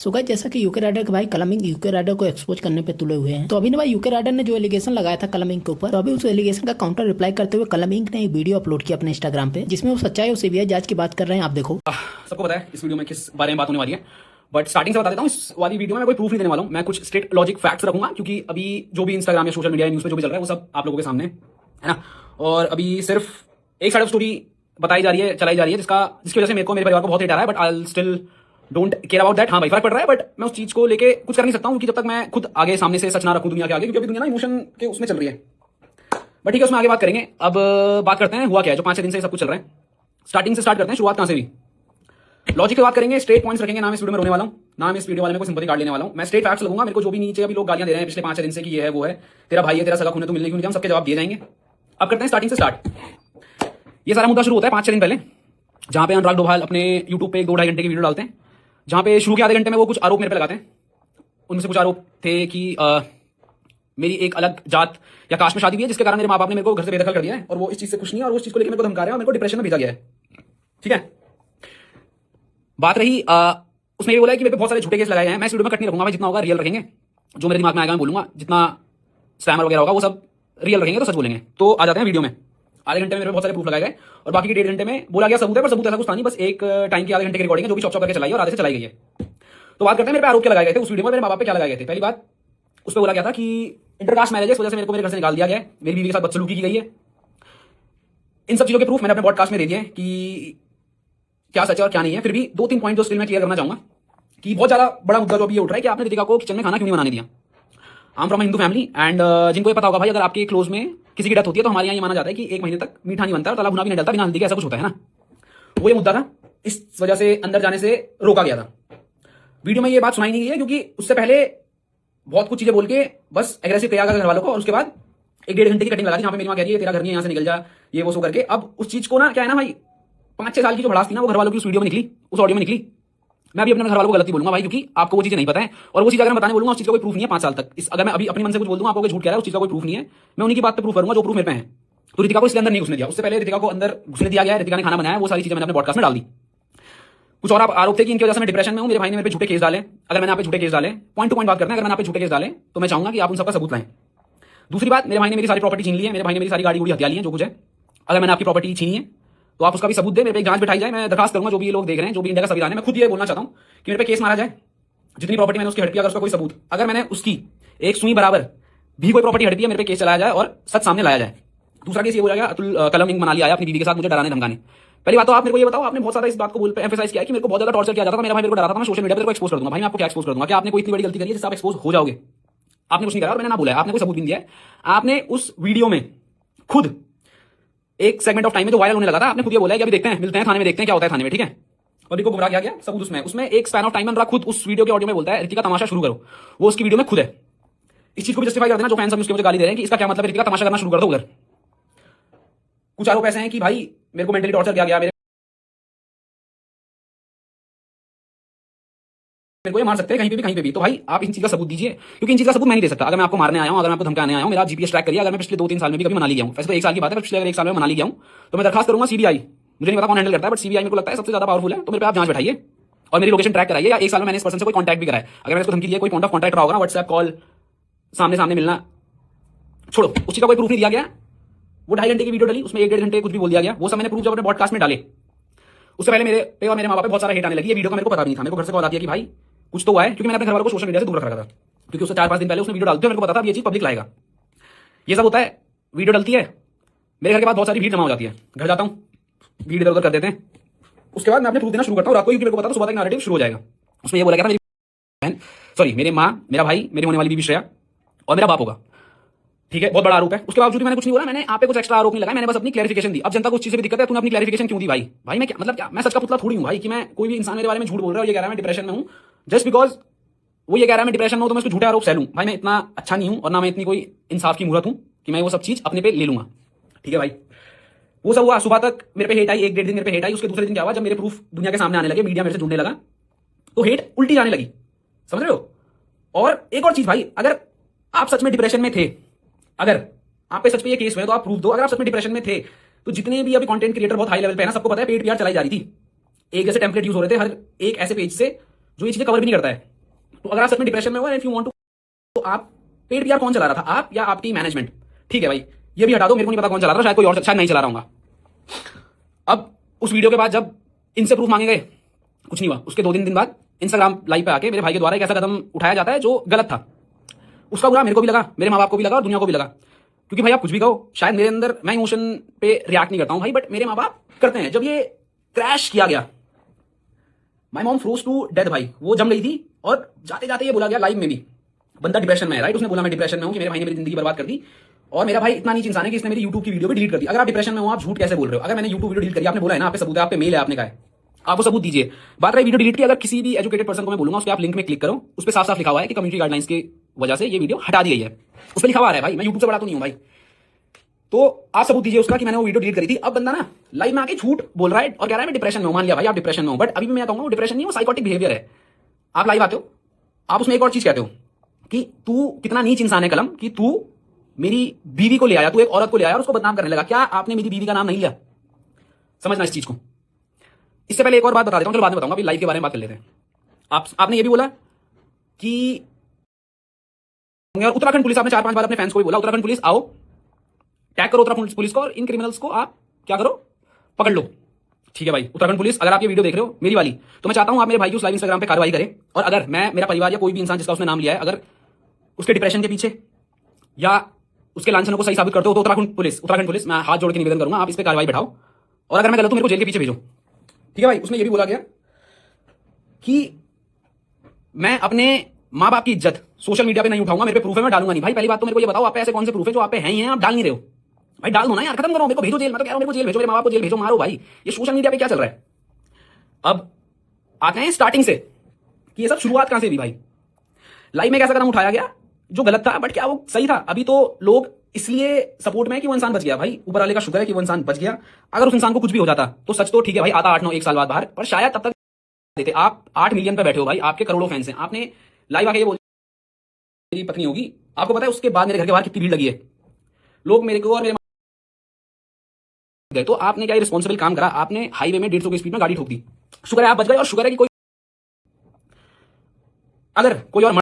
So guys, जैसा कि UK rider के भाई कलम इंक यूके राइडर को एक्सपोज करने पे तुले हुए हैं, तो अभी ना भाई यूके राइडर ने जो एलिगेशन लगाया था कलम इंक के ऊपर, तो अभी उस एलिगेशन का काउंटर रिप्लाई करते हुए कलम इंक ने एक वीडियो अपलोड किया अपने इंस्टाग्राम पे, जिसमें वो सच्चाई और सीबीआई जांच की बात कर रहे हैं। आप देखो। सबको पता है इस वीडियो में किस बारे में बात होने वाली है, बट स्टार्टिंग से बता देता हूँ। इस वाली वीडियो में मैं कोई प्रूफ नहीं देने वाला हूँ। मैं कुछ स्ट्रेट लॉजिक फैक्ट्स रखूंगा, क्योंकि अभी जो भी इंस्टाग्राम या सोशल मीडिया न्यूज पे जो भी चल रहा है वो सब आप लोगों के सामने है ना। और अभी सिर्फ एक साइड ऑफ स्टोरी बताई जा रही है, चलाई जा रही है, जिसकी वजह से मेरे परिवार को बहुत हिट आ रहा है, but I still don't care about that. हाँ भाई, फर्क पड़ रहा है, बट मैं उस चीज को लेके कुछ कर नहीं सकता हूँ, क्योंकि जब तक मैं खुद आगे सामने से सच ना रखूं दुनिया के आगे, क्योंकि अभी दुनिया ना इमोशन के उसमें चल रही है। बट ठीक है, उसमें आगे बात करेंगे। अब बात करते हैं हुआ क्या है जो 5-6 दिन से सब कुछ चल रहा है। स्टार्टिंग से स्टार्ट करते हैं, शुरुआत कहां से हुई। लॉजिक की बात करेंगे, स्ट्रेट पॉइंट्स रखेंगे। नाम इस वीडियो में रोने वाला हूं, नाम इस वीडियो वाले में कोई सिंपैथी कार्ड लेने वाला हूं। मैं स्ट्रेट फैक्ट्स लगूंगा। मेरे को जो भी नीचे अभी लोग गालियां दे रहे हैं पिछले 5-6 दिन से कि ये है वो है, तेरा भाई है, तेरा सगा खून है, तो मिलने क्यों नहीं, हम सबके जवाब दिए जाएंगे। अब करते हैं स्टार्टिंग से स्टार्ट। ये सारा मुद्दा शुरू होता है 5-6 दिन पहले, जहां पे अनुराग डोभाल अपने यूट्यूब पे 2-2.5 घंटे की वीडियो डालते हैं, जहां पे शुरू के आधे घंटे में वो कुछ आरोप मेरे पे लगाते हैं। उनमें से कुछ आरोप थे कि मेरी एक अलग जात या कास्ट में शादी हुई है, जिसके कारण मेरे माँ बाप ने मेरे को घर से बेदखल कर दिया है, और वो इस चीज से खुश नहीं है, और उस चीज को लेकर मेरे को धमका रहे हैं और मेरे को डिप्रेशन में भेजा गया है। ठीक है, बात रही उसने ये बोला है कि मेरे पे बहुत सारे झूठे केस लगाए हैं। मैं इस वीडियो में कट नहीं रखूंगा भाई, जितना होगा रियल रखेंगे। जो मेरे दिमाग में आएगा मैं बोलूंगा, जितना स्पैमर वगैरह होगा वो सब रियल रखेंगे, तो सच बोलेंगे। तो आ जाते हैं वीडियो में। आधे घंटे में मेरे बहुत सारे प्रूफ लगाए गए, और बाकी के 1.5 घंटे में बोला गया सबूत है, पर सबूत ऐसा कुछ था नहीं, बस एक टाइम की आधे घंटे की रिकॉर्डिंग है जो भी चॉप करके चलाई है और आधे से चलाई गई है। तो बात करते हैं मेरे पे आरोप क्या लगाए गए थे उस वीडियो में, मेरे माँ बाप पे क्या लगाए गए थे। पहली बात, उस पर बोला गया था कि इंटरकास्ट मैरिज है, इस वजह से मेरे को मेरे घर से निकाल दिया गया है, मेरी बीवी के साथ बदसलूकी की गई है। इन सब चीजों के प्रूफ मैंने अपने पॉडकास्ट में दे दिए कि क्या सच है और क्या नहीं है। फिर भी 2-3 पॉइंट जो स्टिल मैं क्लियर करना चाहूंगा कि बहुत ज्यादा बड़ा मुद्दा जो अभी ये उठ रहा है कि आपने रितिका को किचन में खाना क्यों नहीं बनाने दिया। I am from Hindu family, and जिनको ये पता होगा भाई, अगर आपके क्लोज में किसी की डेथ होती है तो हमारे यहाँ ये माना जाता है कि 1 महीने तक मीठा नहीं बनता और तला भुना भी नहीं डलता बिना हल्दी के, ऐसा कुछ होता है ना। वो ये मुद्दा था, इस वजह से अंदर जाने से रोका गया था। वीडियो में ये बात सुनाई नहीं गई है, क्योंकि उससे पहले बहुत कुछ चीजें बोल के बस एग्रेसिव किया गया घर वालों को, और उसके बाद 1-1.5 घंटे की कटिंग लगा दी, जहां पे मेरी मां कह रही है तेरा घर नहीं है, यहाँ से निकल जा, ये वो सो करके। अब उस चीज को ना क्या है ना भाई, 5-6 साल की जो भड़ास थी ना, वो घर वालों की उस वीडियो में निकली, उस ऑडियो में निकली। मैं भी अपने घर वालों को गलती बोलूंगा भाई, क्योंकि आपको वो चीजें नहीं पता है, और वो चीज अगर मैं बताने बोलूंगा उस चीज का कोई प्रूफ नहीं है 5 साल तक। अगर मैं अभी अपने मन से कुछ बोल दूंगा, आपको झूठ कह रहा है, उस चीज का कोई प्रूफ नहीं है। मैं उन्हीं की बात पे प्रूफ करूंगा जो प्रूफ मेरे पे है। तो रितिका को इसके अंदर नहीं घुसने दिया, उससे पहले रितिका को अंदर घुसने दिया गया है, रितिका ने खाना बनाया, वो सारी चीजें मैंने अपने पॉडकास्ट में डाल दी। कुछ और आरोप थे कि इनकी वजह से मैं डिप्रेशन में हूं, मेरे भाई ने मेरे पे झूठे केस डाले। अगर मैंने आप पे झूठे केस डाले, पॉइंट टू पॉइंट बात करते हैं, अगर मैंने आप पे झूठे केस डाले तो मैं चाहूंगा कि आप उन सबका सबूत लाएं। दूसरी बात, मेरे भाई ने मेरी सारी प्रॉपर्टी छीन ली है, मेरे भाई ने मेरी सारी गाड़ी गुड़ी हथिया ली है, जो कुछ है। अगर मैंने आपकी प्रॉपर्टी छीनी है तो आप उसका भी सबूत दें, मेरे पे एक जांच बिठाई जाए। मैं दरखास्त करूंगा, जो भी ये लोग देख रहे हैं, जो भी इंडिया का संविधान है, मैं खुद ये बोलना चाहता हूं कि मेरे पे केस मारा जाए, जितनी प्रॉपर्टी मैंने उसकी हड़पी, अगर उसका कोई सबूत, अगर मैंने उसकी एक सुई बराबर भी कोई प्रॉपर्टी हड़पी है, मेरे पे केस चलाया जाए और सच सामने लाया जाए। दूसरा केस ये बोला गया, अतुल कलम इंक मनाली आया अपनी बीवी के साथ मुझे डराने धमकाने। पहली बात तो आप मेरे को ये बताओ, आपने बहुत ज्यादा इस बात को एम्फेसाइज किया है कि मेरे को बहुत ज्यादा टॉर्चर किया जाता था, मेरा भाई मेरे को डराता था, मैं सोशल मीडिया पर एक्सपोज कर दूंगा। भाई मैं आपको क्या एक्सपोज कर दूंगा? क्या आपने कोई इतनी बड़ी गलती करी है जिससे आप एक्सपोज हो जाओगे? आपने कुछ नहीं करा और मैंने ना बोला है, आपने कोई सबूत भी नहीं दिया है। आपने उस वीडियो में खुद एक सेगमेंट ऑफ टाइम में जो वायरल होने लगा था, आपने खुद ये बोला है कि अभी देखते हैं, मिलते हैं थाने में, देखते हैं क्या होता है थाने में, ठीक है। और इनको गुमराह किया गया, सबूत उसमें एक स्पैन ऑफ टाइम में खुद उस वीडियो के ऑडियो में बोलता है रितिका तमाशा शुरू करो, वो उसकी वीडियो में खुद है। इस चीज को भी जस्टिफाई कर देना जो फैंस मुझे गाली दे रहे हैं कि इसका क्या मतलब है, रितिका तमाशा करना शुरू कर दो उधर। कुछ आरोप ऐसे हैं कि भाई मेरे को मेंटली टॉर्चर किया गया, मेरे को ये मार सकते हैं कहीं पे भी। तो भाई आप इन चीज का सबूत दीजिए, क्योंकि इन चीज का सबूत मैं नहीं दे सकता। अगर मैं आपको मारने आया हूं, अगर मैं आपको धमकाने आया हूं, मेरा जीपीएस ट्रैक करिए। अगर मैं पिछले 2-3 साल में भी कभी मनाली गया हूं, वैसे तो 1 साल की बात है, पिछले अगर 1 साल में मनाली गया हूं तो मैं दरखास्त करूंगा सीबीआई, मुझे नहीं पता कौन हैंडल करता है, बट सीबीआई मेरे को लगता है सबसे ज्यादा पावरफुल है। तो मेरे पे आप जांच बैठाइए और मेरी लोकेशन ट्रैक कराइए, या 1 साल में मैंने इस पर्सन से कोई कॉन्टैक्ट भी कराया, अगर मैंने इसको धमकी दिया, कोई पॉइंट ऑफ कॉन्टैक्ट रहा होगा ना, व्हाट्सएप कॉल, सामने सामने मिलना, छोड़ो, उस चीज का कोई प्रूफ नहीं दिया गया। वो 2.5 घंटे की वीडियो डली, उसमें 1-1.5 घंटे कुछ भी बोल दिया गया, वो सब मैंने प्रूफ जब अपने पॉडकास्ट में डाले। उससे पहले मेरे पे और मेरे माँ बाप पे बहुत सारा हेट आने लगी। ये वीडियो का मेरे को पता भी नहीं था, मेरे को घर से कॉल आती है कि भाई कुछ तो हुआ है, क्योंकि मैंने अपने घर वालों को सोशल मीडिया से दूर रख रखा था, क्योंकि उससे 4-5 दिन पहले उसने वीडियो डालते हुए मेरे को पता था ये चीज पब्लिक लाएगा। ये सब होता है, वीडियो डलती है, मेरे घर के बाद बहुत सारी भीड़ जमा हो जाती है, घर जाता हूँ, भीड़ इधर उधर कर देते हैं, उसके बाद मैं अपने प्रूफ देना शुरू करता हूँ रात को, क्योंकि मेरे को पता था सुबह तक नैरेटिव शुरू हो जाएगा। उसमें ये बोला गया था मेरी बहन, सॉरी मेरे माँ, मेरा भाई, मेरी होने वाली बीवी श्रेया और मेरा बाप होगा, ठीक है। बहुत बड़ा आरोप है, उसके बावजूद मैंने कुछ नहीं बोला, मैंने आप पे कुछ एक्स्ट्रा आरोप नहीं लगाया, मैंने बस अपनी क्लैरिफिकेशन दी। अब जनता को उस चीज से भी दिक्कत है, तूने अपनी क्लैरिफिकेशन क्यों दी भाई? भाई मैं क्या मतलब, क्या मैं सच का पुतला थोड़ी हूं भाई कि मैं कोई भी इंसान मेरे बारे में झूठ बोल रहा है और ये कह रहा है मैं डिप्रेशन में हूं जस्ट बिकॉज वो ये कह रहा है मैं डिप्रेशन में हूं, तो मैं उसको झूठे आरोप सह लूं? भाई मैं इतना अच्छा नहीं हूं और ना मैं इतनी कोई इंसाफ की मूर्त हूं कि मैं वो सब चीज अपने पे ले लूंगा, ठीक है भाई। वो सब हुआ, सुबह तक मेरे पे हेट आई, 1-1.5 दिन मेरे पे हेट आई। उसके दूसरे दिन क्या हुआ, जब मेरे प्रूफ दुनिया के सामने आने लगे, मीडिया मेरे से जुड़ने लगा, तो हेट उल्टी जाने लगी, समझ रहे हो। और एक और चीज भाई, अगर आप सच में डिप्रेशन में थे, अगर आप पे सच पे ये केस हुए तो आप प्रूफ दो। अगर आप सच में डिप्रेशन में थे तो जितने भी अभी कंटेंट क्रिएटर बहुत हाई लेवल पे है ना, सबको पता है पेड पीआर चलाई जा रही थी, एक जैसे टेम्पलेट यूज हो रहे थे हर एक ऐसे पेज से जो ये चीजें कवर भी नहीं करता है। तो अगर आप सच में डिप्रेशन में हो, इफ यू वांट टू, तो आप पेड पीआर कौन चला रहा था, आप या आपकी मैनेजमेंट? ठीक है भाई, ये भी हटा दो, मेरे को नहीं पता कौन चला रहा था, शायद कोई और, शायद नहीं चला रहा हूंगा। अब उस वीडियो के बाद जब इनसे प्रूफ मांगे गए, कुछ नहीं हुआ। उसके 2-3 दिन बाद इंस्टाग्राम लाइव पे आके मेरे भाई के द्वारा एक ऐसा कदम उठाया जाता है जो गलत था। उसका बुरा मेरे को भी लगा, मेरे माँ बाप को भी लगा और दुनिया को भी लगा। क्योंकि भाई आप कुछ भी कहो, शायद मेरे अंदर, मैं इमोशन पे रिएक्ट नहीं करता हूं भाई, बट मेरे माँ बाप करते हैं। जब ये क्रैश किया गया, my mom froze to death भाई, वो जम गई थी और जाते जाते ये बोला गया लाइव में भी, बंदा डिप्रेशन में है, राइट? उसने बोला मैं डिप्रेशन में हूं कि मेरे भाई ने मेरी जिंदगी बर्बाद कर दी, और मेरा भाई इतना नीच इंसान है कि इसने मेरी यूट्यूब की वीडियो भी डिलीट कर दी। अगर आप डिप्रेशन में हो, आप झूठ कैसे बोल रहे हो? अगर मैंने यूट्यूब वीडियो डिलीट करी, आपने बोला है ना, आप पे सबूत है, आप पे मेल है, आपने कहा है, आप वो सबूत दीजिए। बात रही वीडियो डिलीट की, अगर किसी भी एजुकेटेड पर्सन को मैं बोलूंगा, उसके आप लिंक में क्लिक करो, उस पर साफ साफ लिखा हुआ है कि कम्युनिटी गाइडलाइंस की वजह से ये वीडियो हटा दी गई है, उस पर लिखा हुआ है भाई। मैं यूट्यूब से बड़ा तो नहीं हूं भाई, तो आप सबूत दीजिए उसका कि मैंने वो वीडियो डिलीट करी थी। अब बंदा ना लाइव में आके झूठ बोल रहा है और कह रहा है मैं डिप्रेशन में हूं। मान लिया भाई आप डिप्रेशन में हो, बट अभी भी मैं कहूंगा वो डिप्रेशन नहीं, वो साइकोटिक बिहेवियर है। आप लाइव आते हो, आप उसमें एक और चीज कहते हो कि तू कितना नीच इंसान है कलम, कि तू मेरी बीवी को ले आया, तू एक औरत को ले आया और उसको बदनाम करने लगा। क्या आपने मेरी बीवी का नाम नहीं लिया? समझना इस चीज को। इससे पहले एक और बात बता देता हूं, चलो बाद में बताऊंगा, अभी लाइव के बारे में बात कर लेते हैं। आपने ये भी बोला कि उत्तराखंड पुलिस, आपने 4-5 बार अपने फैंस को भी बोला उत्तराखंड पुलिस आओ, टैग करो उत्तराखंड पुलिस को और इन क्रिमिनल्स को आप क्या करो, पकड़ लो। ठीक है भाई, उत्तराखंड पुलिस, अगर आप ये वीडियो देख रहे हो मेरी वाली, तो मैं चाहता हूं आप मेरे भाई की उस लाइव इंस्टाग्राम पे कार्रवाई करें। और अगर मैं, मेरा परिवार या कोई भी इंसान जिसका उसने नाम लिया है, अगर उसके डिप्रेशन के पीछे या उसके लांछनों को सही साबित करते हो, तो उत्तराखंड पुलिस मैं हाथ जोड़ के निवेदन करूंगा, आप इस पर कार्रवाई बैठाओ। और अगर मैं गलत हूं, मेरे को जेल के पीछे भेजो। ठीक है भाई। उसमें यह भी बोला गया कि मैं अपने माँ बाप की इज्जत सोशल मीडिया पे नहीं उठाऊंगा, मेरे पे प्रूफ है, मैं डालूंगा नहीं। भाई पहली बात तो मेरे को ये बताओ, आप पे ऐसे कौन से प्रूफ है जो आप पे हैं ही हैं, आप डाल नहीं रहे हो? भाई डाल दो ना यार, खत्म करो, मेरे को भेजो जेल। मैं तो कह रहा हूं मेरे को जेल भेजो, मेरे माँ बाप को जेल भेजो, मारो भाई। ये सोशल मीडिया पे क्या चल रहा है? अब आते हैं स्टार्टिंग से कि ये सब शुरुआत कहां से हुई भाई। लाइव में कैसा कदम उठाया गया जो गलत था, बट क्या वो सही था? अभी तो लोग इसलिए सपोर्ट में है कि वो इंसान बच गया। भाई ऊपर वाले का शुक्र है कि वो इंसान बच गया। अगर उस इंसान को कुछ भी हो जाता तो सच तो ठीक है भाई, आता 8-9 1 साल बाद बाहर, पर शायद तब तक देते। आप 8 मिलियन पे बैठे हो भाई, आपके करोड़ों फैंस हैं। आपने लाइव आके ये बोल, मेरी पत्नी होगी, आपको पता है उसके बाद मेरे घर के बाहर कितनी भीड़ लगी है, लोग मेरे को और मेरे गए। तो आपने क्या रिस्पॉन्सिबल काम करा? आपने हाईवे में 150 की स्पीड में गाड़ी ठोक दी। शुक्र है आप बच गए, और शुक्र है कि कोई, अगर कोई और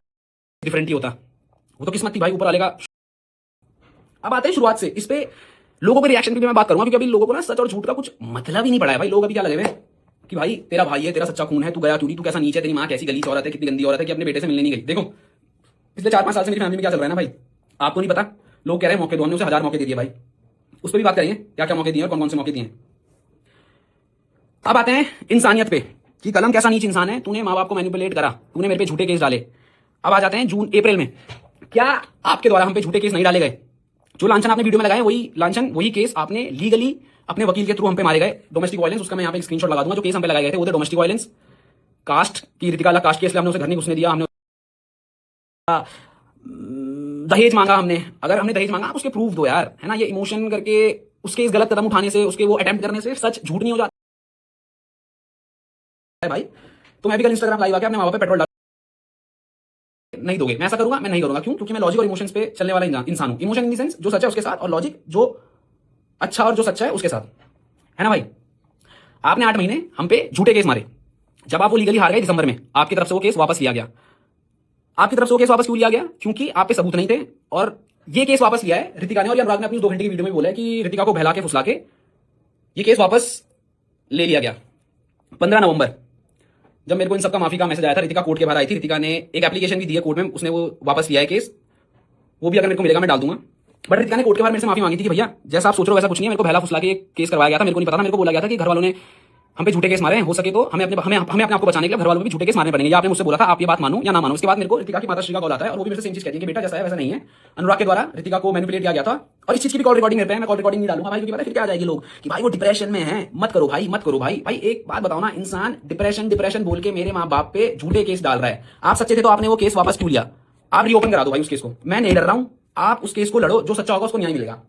डिफरेंट ही होता, वो तो किस्मत थी भाई ऊपर वाले का। अब आते हैं शुरुआत से, इस पे लोगों के रिएक्शन की भी मैं बात करूंगा, क्योंकि अभी लोगों को ना सच और झूठ का कुछ मतलब ही नहीं पड़ा है भाई। लोग अभी क्या लगे हुए कि भाई तेरा भाई है, तेरा सच्चा खून है, तू गया क्यों नहीं, तू कैसा नीचे, तेरी मां कैसी गलीच औरत है, कितनी गंदी औरत है कि अपने बेटे से मिलने नहीं गई। देखो पिछले 4-5 साल से मेरी फैमिली में क्या चल रहा है ना भाई, आपको नहीं पता। लोग कह रहे हैं मौके दो, हमने उसे 1000 मौके दे दिए भाई। उस पर भी बात करेंगे, क्या क्या मौके दिए और कौन कौन से मौके दिए। अब आते हैं इंसानियत पे कि कलम कैसा नीच इंसान है, तूने माँ बाप को मैनिपुलेट करा, तूने मेरे पे झूठे केस डाले। अब आ जाते हैं जून अप्रैल में, क्या आपके द्वारा हम पे झूठे केस नहीं डाले गए? जो लांछन आपने वीडियो में लगाए, वही लांछन, वही केस आपने लीगली अपने वकील के थ्रू हम पे मारे गए। डोमेस्टिक वायलेंस, उसका मैं यहाँ पे स्क्रीनशॉट लगा दूंगा। जो केस हम पे लगाए गए थे वो थे डोमेस्टिक वायलेंस, कास्ट की, ऋतिका अलग कास्ट केस, हमने उसे घर नहीं घुसने दिया, हमने दहेज मांगा। हमने, अगर हमने दहेज मांगा, आप उसके प्रूफ दो यार, है ना। ये इमोशन करके उसके इस गलत कदम उठाने से, उसके वो अटेम्प्ट करने से सच झूठ नहीं हो जाता है भाई। तो मैं भी कल इंस्टाग्राम लाइव आके अपने माँ बाप पे पेट्रोल नहीं दोगे, मैं ऐसा करूंगा? मैं नहीं करूंगा। क्यों? क्योंकि मैं लॉजिक और इमोशंस पे चलने वाला इंसान हूं। इमोशन इन द सेंस जो सच है उसके साथ, और लॉजिक जो अच्छा और जो सच्चा है उसके साथ, है ना भाई। आपने 8 महीने हम पे झूठे केस मारे। जब आप वो लीगली हार गए दिसंबर में, आपकी तरफ से वो केस वापस लिया गया। आपकी तरफ से वो केस वापस क्यों लिया गया? क्योंकि आप पे सबूत नहीं थे। और ये केस वापस लिया है ऋतिका ने, और अनुराग ने अपनी 2 घंटे की वीडियो में बोला है कि ऋतिका को बहला के फुसला के ये केस वापस ले लिया गया। 15 नवंबर जब मेरे को इन सबका माफी का मैसेज आया था, ऋतिका कोर्ट के बाहर आई थी। ऋतिका ने एक एप्लीकेशन भी दी है कोर्ट में, उसने वो वापस लिया है केस। वो भी अगर मेरे को मिलेगा मैं डाल दूंगा। बट ऋतिका ने कोर्ट के बाहर मेरे से माफी मांगी थी कि भैया जैसा आप सोच रहे हो वैसा कुछ नहीं है, मेरे को बहला फुसला के केस करवाया गया था, मेरे को नहीं पता था। मेरे को बोला गया था कि घर वालों ने हम पे झूठे केस मारे हैं, हो सके तो हमें अपने आप को बचाने के लिए घर वालों भी झूठे केस मारने पड़ेंगे। आपने मुझसे बोला था, आप ये बात मानो या ना मानो। उसके बाद मेरे को ऋतिका की माताश्री का कॉल आता है, और वो भी मेरे से सेम चीज कहती है कि बेटा जैसा है वैसा नहीं है, अनुराग के द्वारा ऋतिका को मैनिपुलेट किया गया था। और इस चीज की भी कॉल रिकॉर्डिंग मेरे पे है, मैं कॉल रिकॉर्डिंग नहीं डालूंगा भाई, क्योंकि पता है फिर क्या आ जाएगी लोग कि भाई वो डिप्रेशन में है। मत करो भाई, मत करो भाई। भाई एक बात बताओ ना, इंसान डिप्रेशन बोल के मेरे माँ बाप पे झूठे केस डाल रहा है। आप सच्चे थे तो आपने वो केस वापस क्यों लिया? आप रीओपन करा दो भाई उस केस को, मैं नहीं डर रहा हूं। आप उस केस को लड़ो, जो सच्चा होगा उसको न्याय मिलेगा।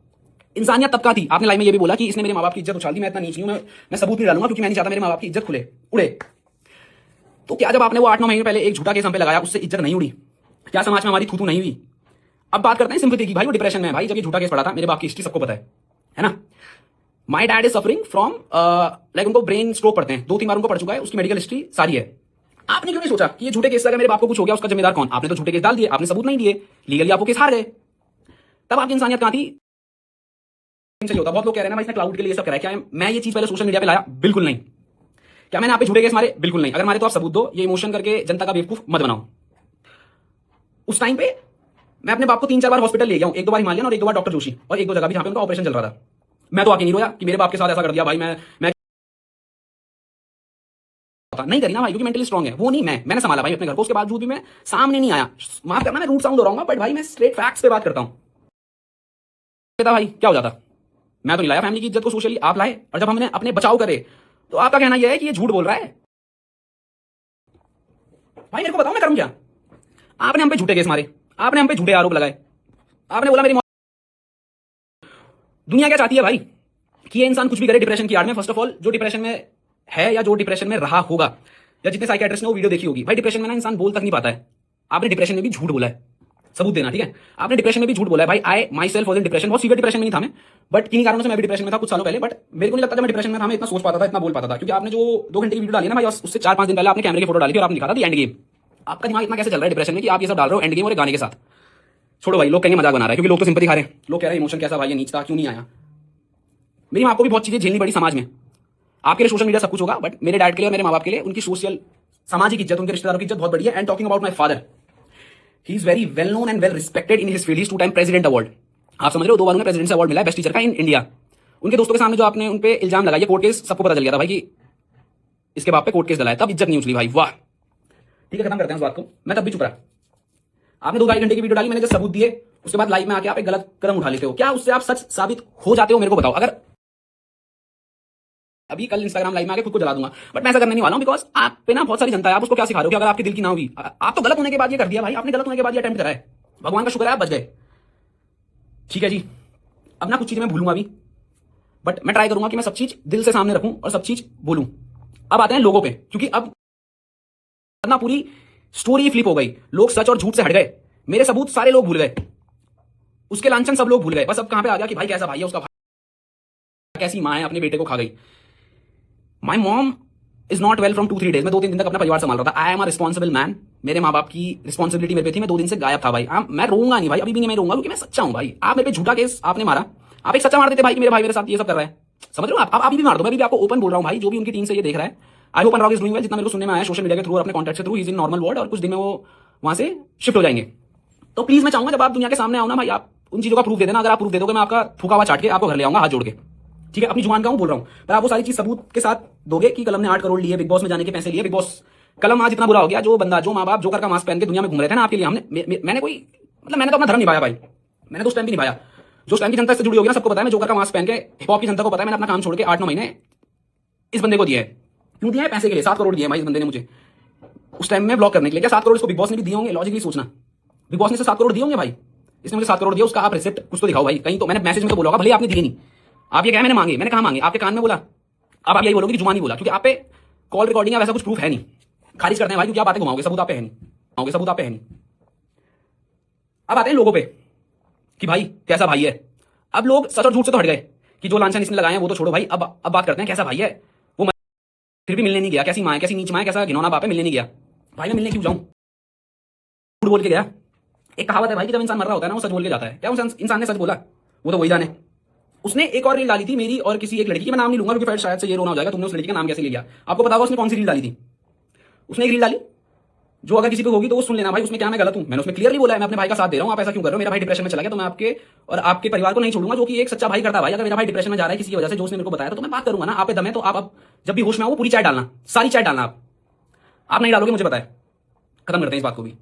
इंसानियत तब का थी। आपने लाइव में ये भी बोला कि इसने मेरे माँ बाप की इज्जत उछाल दी, मैं इतना नीच नहीं हूं, मैं सबूत नहीं डालूंगा, क्योंकि मैं नहीं चाहता मेरे माँ बाप की इज्जत खुले उड़े। तो क्या जब आपने वो 8-9 महीने पहले एक झूठा केस हम पे लगाया, उससे इज्जत नहीं उड़ी? क्या समाज में हमारी थू नहीं हुई? अब बात करते हैं सिंपैथी की। भाई वो डिप्रेशन में है भाई, जब ये झूठा केस पड़ा था, मेरे बाप की हिस्ट्री सबको पता है ना। My dad is suffering from like, उनको ब्रेन स्ट्रोक पड़ते हैं, 2-3 बार उनको पड़ चुका है, उसकी मेडिकल हिस्ट्री सारी है। आपने क्यों नहीं सोचा कि ये झूठे केस से अगर मेरे बाप को कुछ हो गया उसका जिम्मेदार कौन? आपने तो झूठे केस डाल दिए, आपने सबूत नहीं दिए, लीगली आपको केस हार गए। तब आपकी इंसानियत कहां थी? चाहिए होता। बहुत लोग कह रहे हैं ना भाई इसने क्लाउड के लिए सब करा है। क्या मैं ये चीज पहले सोशल मीडिया पे लाया? बिल्कुल नहीं। क्या मैंने आप पे झूठे केस मारे? बिल्कुल नहीं। अगर मारे तो आप सबूत दो, ये इमोशन करके जनता का बेवकूफ मत बनाओ। उस टाइम पे मैं अपने बाप को 3-4 बार हॉस्पिटल ले गया हूं, 1-2 बार हिमालयन और 1-2 बार डॉक्टर जोशी, और 1-2 जगह भी जहां पे उनका ऑपरेशन चल रहा था। मैं तो आके नहीं रोया कि मेरे बाप के साथ ऐसा कर दिया भाई। मैं नहीं करी ना भाई, क्योंकि मेंटली स्ट्रांग है वो। नहीं, मैंने संभाला भाई अपने घर को, उसके बावजूद भी मैं सामने नहीं आया। माफ करना मैं रूट साउंड हो रहा हूं, बट भाई मैं स्ट्रेट फैक्ट्स पे बात करता हूं। भाई क्या हो जाता? मैं तो नहीं लाया फैमिली की इज्जत को सोशली, आप लाए। और जब हमने अपने बचाव करे तो आपका कहना यह है कि ये झूठ बोल रहा है। भाई मेरे को बताओ मैं करूं क्या? आपने हम पे झूठे केस मारे, आपने हम पे झूठे आरोप लगाए, आपने बोला मेरी मौत। दुनिया क्या चाहती है भाई? कि ये इंसान कुछ भी करे डिप्रेशन की आड़ में। फर्स्ट ऑफ ऑल जो डिप्रेशन में है या जो डिप्रेशन में रहा होगा, या जितने साइकियाट्रिस्ट ने वो वीडियो देखी होगी, भाई डिप्रेशन में ना इंसान बोल तक नहीं पाता है। आपने डिप्रेशन में भी झूठ बोला है, सबूत देना, ठीक है? आपने डिप्रेशन में भी झूठ बोला है भाई। I myself was in depression. बहुत सीवियर डिप्रेशन में नहीं था मैं, बट किन्हीं कारणों से मैं भी डिप्रेशन में था कुछ सालों पहले। बट मेरे को नहीं लगता जब मैं डिप्रेशन में था मैं इतना सोच पाता था, इतना बोल पाता था। क्योंकि आपने जो 2 घंटे की वीडियो डाली ना भाई, उससे 4-5 दिन पहले आपने कैमरे की फोटो डाली थी और आपने लिखा था दी एंड गेम। आपका दिमाग इतना कैसे चल रहा है डिप्रेशन में कि आप ये सब डाल रहे हो एंड गेम और गाने के साथ? छोड़ो भाई, लोग कहेंगे मजाक बना रहा है, क्योंकि लोग तो सिंपैथी खा रहे हैं। लोग कह रहे हैं इमोशन कैसा भाई, ये नीच था, क्यों नहीं आया? मेरी माँ को भी बहुत चीजें झेलनी पड़ी समाज में। आपके लिए सोशल मीडिया सब कुछ होगा, बट मेरे डैड के लिए और मेरे माँ बाप के लिए उनकी सोशल सामाजिक इज्जत, उनके रिश्तेदारों की इज्जत बहुत बड़ी है। And talking about my father, he is very well known and well respected in his field. He is 2 time president award. आप समझ रहे हो, 2 बार उन्हें प्रेसिडेंट अवार्ड मिला है बेस्ट टीचर का इन इंडिया। उनके दोस्तों के सामने जो आपने उन पे इल्जाम लगाया, कोर्ट केस, सबको पता चल गया था भाई कि इसके बाप पे कोर्ट केस डला है, तब इज्जत नहीं उछली भाई। वाह, ठीक है, खत्म करते हैं उस बात को। मैं तब भी चुप रहा। आपने 2-2.5 घंटे की वीडियो डाली, मैंने जब सबूत दिए उसके बाद लाइव में आके आप एक गलत कदम उठा लेते हो। क्या उससे आप सच साबित हो जाते हो? मेरे को बताओ। अगर अभी कल इंस्टाग्राम लाइव में आके खुद को जला दूंगा, बट मैं ऐसा करने नहीं वाला हूं, बिकॉज आप पे ना बहुत सारी जनता है। आप उसको क्या सिखा रहे हो कि अगर आपके दिल की ना हुई? आप तो गलत होने के बाद ये कर दिया भाई, आपने गलत होने के बाद ये अटेम्प्ट करा है। भगवान का शुक्र है आप बच गए, ठीक है जी। अब ना कुछ चीजें मैं भूलूंगा अभी, बट मैं ट्राई करूंगा कि मैं सब चीज दिल से सामने रखूं और सब चीज बोलूं। अब आते हैं लोगों पे, क्योंकि अब ना पूरी स्टोरी फ्लिप हो गई। लोग सच और झूठ से हट गए, मेरे सबूत सारे लोग भूल गए, उसके लांछन सब लोग भूल गए। बस अब कहां पे आ गया कि भाई कैसा भाई है उसका, कैसी मां है अपने बेटे को खा गई। My mom is not well from 2-3 days. मैं 2-3 दिन तक अपना परिवार संभाल रहा था। I am a responsible man. मेरे माँ बाप की रिस्पॉन्सिबिलिटी मेरे पे थी। मैं 2 दिन से गायब था भाई। मैं रोऊंगा नहीं भाई, अभी भी नहीं मैं रोऊंगा, क्योंकि मैं सच्चा हूं भाई। आप मेरे पे झूठा केस आपने मारा, आप एक सच्चा मार देते भाई कि मेरे भाई मेरे साथ ये सब कर रहा है। समझ रहे हो आप? अभी भी मार दो। मैं भी आपको ओपन बोल रहा हूं भाई, जो भी उनकी टीम से ये देख रहा है। I hope Anurag is doing well. जितना मेरे को सुनने में आया सोशल मीडिया के थ्रू और अपने कॉन्टैक्ट के through, is in normal ward, और कुछ दिन में वो वहां से शिफ्ट हो जाएंगे। तो प्लीज मैं चाहूंगा जब आप दुनिया के सामने आओ ना भाई, आप उन चीजों का प्रूफ दे देना। अगर आप प्रूफ दे दोगे, मैं आपका थूका हुआ चाट के आपको घर ले आऊंगा हाथ जोड़ के, ठीक है? अपनी जुबान का हूं बोल रहा हूं, पर आप वो सारी चीज सबूत के साथ दोगे कि कलम ने 8 करोड़ लिए, बिग बॉस में जाने के पैसे लिए। बिग बॉस कलम आज इतना बुरा हो गया, जो बंदा, जो माँ बाप जोकर का मास्क पहन के दुनिया में घूम रहे थे ना आपके लिए, मैंने कोई मतलब मैंने तो अपना धर्म निभाया भाई। मैंने तो उस टाइम भी निभाया जो उस टाइम की जनता से जुड़ी होगी ना, सबको पता है। मैं जोकर का मास्क पहन के, हिप हॉप की जनता को पता है, मैंने अपना काम छोड़ के 8-9 महीने इस बंदे को दिया है। क्यों दिया है? पैसे के लिए। 7 करोड़ दिए भाई इस बंदे ने मुझे उस टाइम में ब्लॉक करने के लिए। क्या 7 करोड़ इसको बिग बॉस ने भी दिए होंगे? लॉजिकली सोचना, बिग बॉस ने 7 करोड़ दिए होंगे भाई। इसने मुझे 7 करोड़ दिया, उसका आप रिसिप्ट कुछ तो दिखाओ भाई कहीं तो। मैंने मैसेज में तो बोला होगा, भले आपने दिए नहीं। आप ये क्या मैंने मांगे? मैंने कहा मांगे? आपके कान में बोला? अब आप यही बोलोगे कि जुबानी बोला, क्योंकि आप पे कॉल रिकॉर्डिंग या वैसा कुछ प्रूफ है नहीं। खारिज करते हैं भाई, क्योंकि आप बातें घुमाओगे, सबूत आप पे है नहीं, सबूत आप पे है नहीं। अब आते हैं लोगों पे कि भाई कैसा भाई है। अब लोग सच और झूठ से तो हट गए कि जो लांछन इसने लगाए हैं वो तो छोड़ो भाई। अब बात करते हैं कैसा भाई है वो। फिर भी मिलने नहीं गया, कैसी माँ है, कैसी नीच माँ है, कैसा घिनौना बाप है, मिलने नहीं गया। भाई मैं मिलने क्यों जाऊं? झूठ बोल के गया। एक कहावत है भाई कि जब इंसान मर रहा होता है ना, वो सच बोल के जाता है। क्या उस इंसान ने सच बोला? वो तो वही जाने। उसने एक और रील डाली थी मेरी और किसी एक लड़की की, मैं नाम नहीं लूंगा क्योंकि शायद से ये रोना हो जाएगा, तुमने उस लड़की का नाम कैसे ले लिया। आपको पता होगा उसने कौन सी रील डाली थी? उसने एक रील डाली जो अगर किसी को होगी तो वो सुन लेना भाई। उसमें क्या मैं गलत हूं? मैंने उसमें क्लियरली बोला है मैं अपने भाई का साथ दे रहा हूं। आप ऐसा क्यों कर रहे हो? मेरा भाई डिप्रेशन में चला गया तो मैं आपके और आपके परिवार को नहीं छोड़ूंगा, जो कि एक सच्चा भाई करता है भाई। अगर मेरा भाई डिप्रेशन में जा रहा है किसी की वजह से, जो उसने मेरे को बताया, तो मैं बात करूंगा ना। आप पे दम है तो आप अब जब भी होश में आओ पूरी चैट डालना, सारी चैट डालना। आप नहीं डालोगे मुझे पता है। खत्म करते हैं इस बात को भी।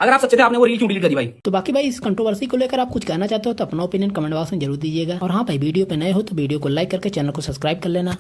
अगर आप सच्चे थे, आपने वो रील क्यों डिलीट करी भाई? तो बाकी भाई इस कंट्रोवर्सी को लेकर आप कुछ कहना चाहते हो तो अपना ओपिनियन कमेंट बॉक्स में जरूर दीजिएगा। और हाँ भाई, वीडियो पे नए हो तो वीडियो को लाइक करके चैनल को सब्सक्राइब कर लेना।